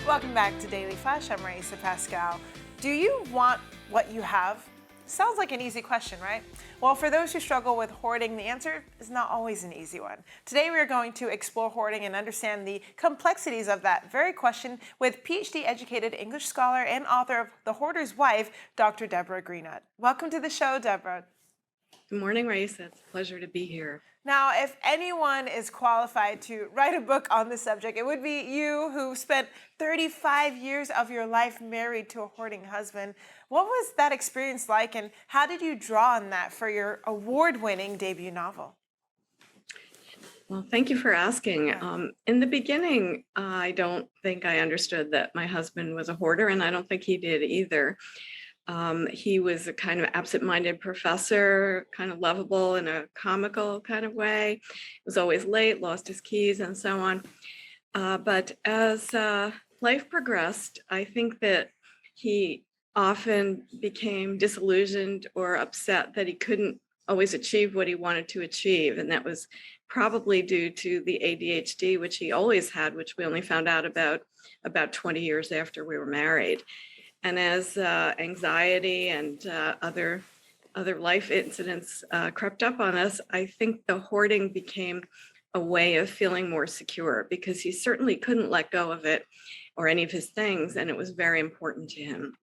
Welcome back to Daily Flash. I'm Riesa Pascal. Do you want what you have? Sounds like an easy question, right? Well, for those who struggle with hoarding, the answer is not always an easy one. Today, we are going to explore hoarding and understand the complexities of that very question with PhD-educated English scholar and author of The Hoarder's Wife, Dr. DEBORAH GREENHUT. Welcome to the show, DEBORAH. Good morning, Riesa. It's a pleasure to be here. Now, if anyone is qualified to write a book on this subject, it would be you, who spent 35 years of your life married to a hoarding husband. What was that experience like, and how did you draw on that for your award-winning debut novel? Well, thank you for asking. In the beginning, I don't think I understood that my husband was a hoarder, and I don't think he did either. He was a kind of absent-minded professor, kind of lovable in a comical kind of way. Was always late, lost his keys, and so on. But as life progressed, I think that he often became disillusioned or upset that he couldn't always achieve what he wanted to achieve. And that was probably due to the ADHD, which he always had, which we only found out about 20 years after we were married. And as anxiety and other life incidents crept up on us, I think the hoarding became a way of feeling more secure, because he certainly couldn't let go of it or any of his things, and it was very important to him.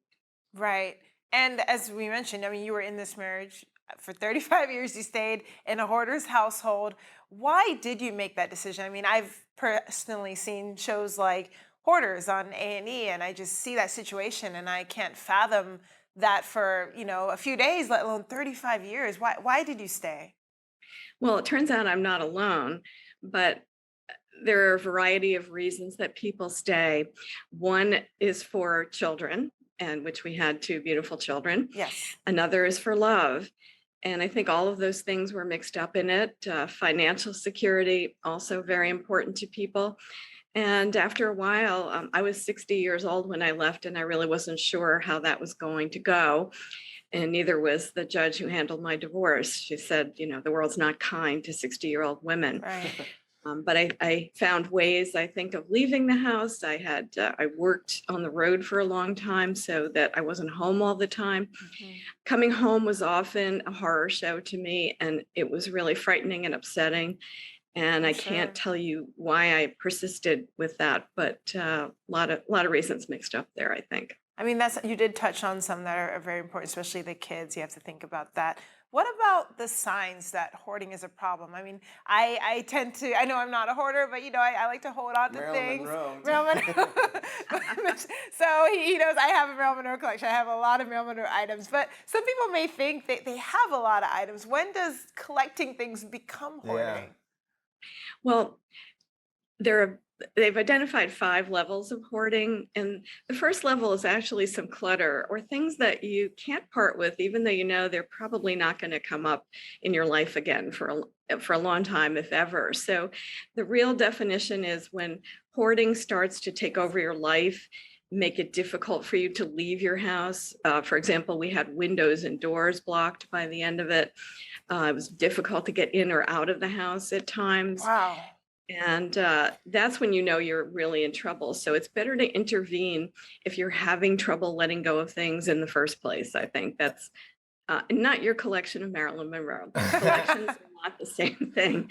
Right. And as we mentioned, I mean, you were in this marriage for 35 years. You stayed in a hoarder's household. Why did you make that decision? I mean, I've personally seen shows like Hoarders on A&E, and I just see that situation, and I can't fathom that for, a few days, let alone 35 years. Why did you stay? Well, it turns out I'm not alone, but there are a variety of reasons that people stay. One is for children, and which we had two beautiful children. Yes. Another is for love. And I think all of those things were mixed up in it. Financial security, also very important to people. And after a while, I was 60 years old when I left, and I really wasn't sure how that was going to go. And neither was the judge who handled my divorce. She said, the world's not kind to 60-year-old women. Right. But I found ways, I think, of leaving the house. I worked on the road for a long time so that I wasn't home all the time. Mm-hmm. Coming home was often a horror show to me, and it was really frightening and upsetting. And I can't tell you why I persisted with that, but a lot of reasons mixed up there, I think. I mean, you did touch on some that are very important, especially the kids. You have to think about that. What about the signs that hoarding is a problem? I mean, I tend to, I know I'm not a hoarder, but I like to hold on to things. Marilyn Monroe. So he knows I have a Marilyn Monroe collection. I have a lot of Marilyn Monroe items, but some people may think that they have a lot of items. When does collecting things become hoarding? Yeah. Well, they've identified 5 levels of hoarding, and the first level is actually some clutter, or things that you can't part with, even though they're probably not going to come up in your life again for a long time, if ever. So the real definition is when hoarding starts to take over your life, make it difficult for you to leave your house. For example, we had windows and doors blocked by the end of it. It was difficult to get in or out of the house at times. Wow. And that's when you're really in trouble. So it's better to intervene if you're having trouble letting go of things in the first place. I think that's not your collection of Marilyn Monroe. Collections are not the same thing,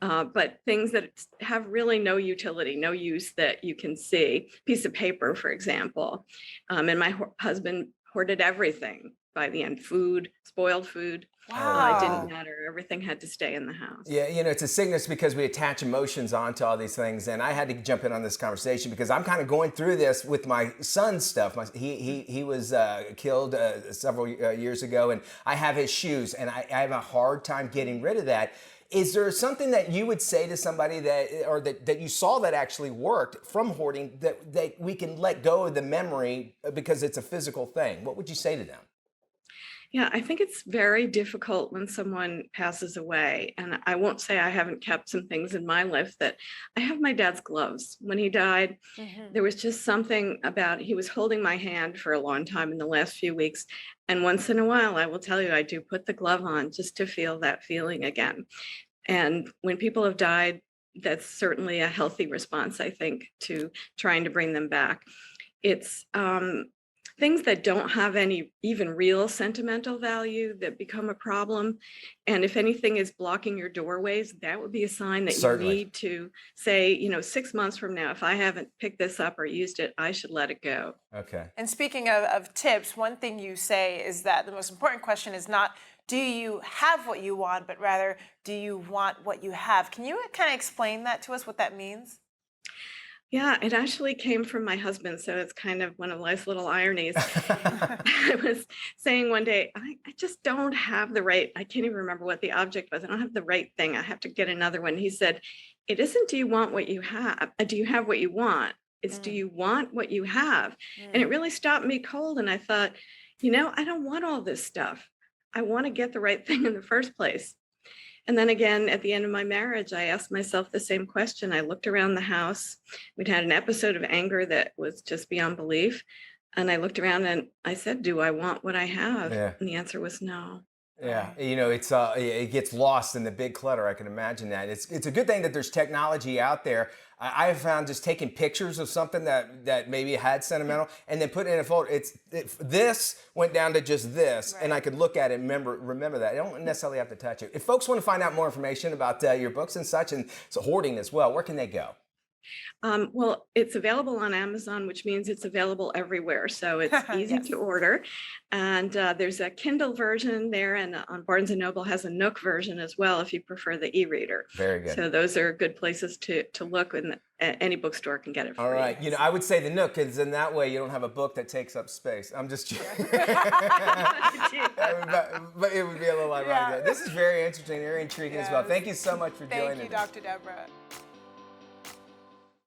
but things that have really no utility, no use that you can see. Piece of paper, for example. And my husband hoarded everything by the end. Food, spoiled food. Wow. It didn't matter. Everything had to stay in the house. Yeah, it's a sickness because we attach emotions onto all these things. And I had to jump in on this conversation because I'm kind of going through this with my son's stuff. He was killed several years ago, and I have his shoes, and I have a hard time getting rid of that. Is there something that you would say to somebody that you saw that actually worked from hoarding that we can let go of the memory because it's a physical thing? What would you say to them? Yeah, I think it's very difficult when someone passes away. And I won't say I haven't kept some things in my life. That I have my dad's gloves. When he died, there was just something about, he was holding my hand for a long time in the last few weeks. And once in a while, I will tell you, I do put the glove on just to feel that feeling again. And when people have died, that's certainly a healthy response, I think, to trying to bring them back. It's things that don't have any even real sentimental value that become a problem. And if anything is blocking your doorways, that would be a sign that Certainly. you need to say, 6 months from now, if I haven't picked this up or used it, I should let it go. Okay. And speaking of tips, one thing you say is that the most important question is not, do you have what you want, but rather, do you want what you have? Can you kind of explain that to us, what that means? Yeah, it actually came from my husband, so it's kind of one of life's little ironies. I was saying one day, I just don't have the right, I can't even remember what the object was. I don't have the right thing. I have to get another one. He said, it isn't, do you want what you have? Do you have what you want? It's, do you want what you have? And it really stopped me cold. And I thought, I don't want all this stuff. I want to get the right thing in the first place. And then again, at the end of my marriage, I asked myself the same question. I looked around the house. We'd had an episode of anger that was just beyond belief. And I looked around and I said, do I want what I have? Yeah. And the answer was no. Yeah, it's it gets lost in the big clutter. I can imagine that. It's a good thing that there's technology out there. I have found just taking pictures of something that maybe had sentimental and then putting it in a folder. This went down to just this, and I could look at it and remember that. I don't necessarily have to touch it. If folks want to find out more information about your books and such, and so hoarding as well, where can they go? Well, it's available on Amazon, which means it's available everywhere. So it's easy Yes. to order. And there's a Kindle version there, and on Barnes & Noble has a Nook version as well, if you prefer the e-reader. Very good. So those are good places to look, and any bookstore can get it for All you. right. I would say the Nook, because in that way you don't have a book that takes up space. I'm just joking. but it would be a little ironic. Yeah. This is very interesting, very intriguing as well. Thank you so much for joining us. Thank you, Dr. Deborah.